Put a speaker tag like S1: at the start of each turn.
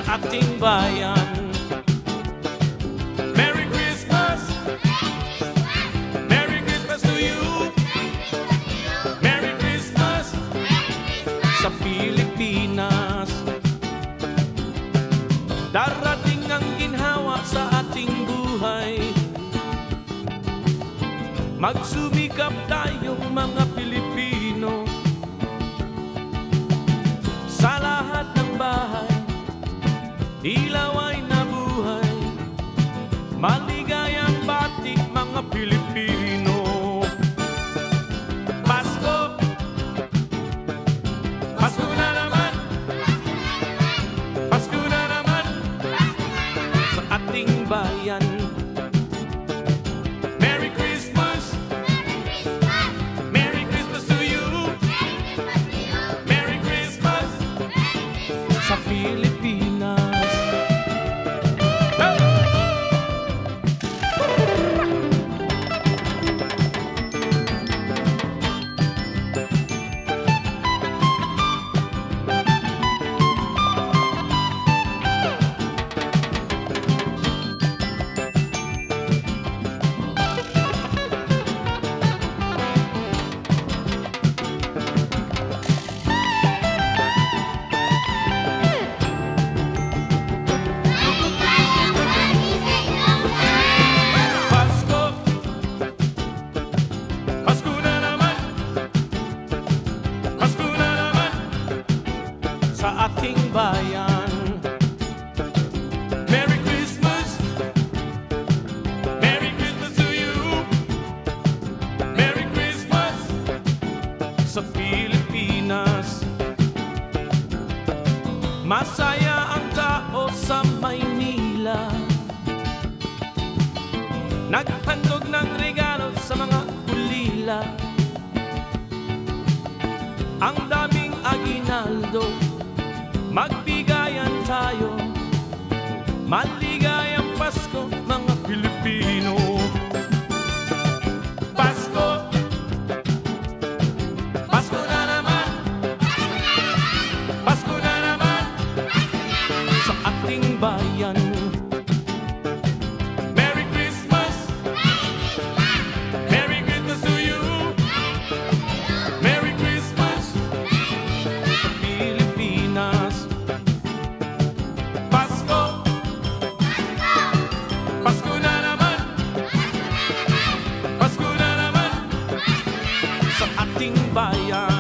S1: ating bayan. Merry Christmas! Merry Christmas to you! Merry Christmas sa Pilipinas. Darating ang ginhawa sa ating buhay. Magsumikap tayong mga Pilipino. Sa lahat ng bahay, ilaw ay nabuhay. Maligayang bati mga Pilipino. Pasko, Pasko na naman, Pasko na naman sa ating bayan. Merry Christmas, Merry Christmas to you, Merry Christmas sa Pilipinas. Sa ating bayan. Merry Christmas, Merry Christmas to you, Merry Christmas sa Pilipinas. Masaya ang tao sa Maynila, naghandog ng regalo sa mga ulila. Ang daming aginaldo, magbigayan tayo. Maligayang Pasko mga Pilipino. Pasko, Pasko na naman, Pasko na naman sa ating bayan. Merry Christmas, Merry Christmas to you, Merry Christmas sa Pilipinas. Pasko, Pasko na naman, Pasko na naman sa ating bayan.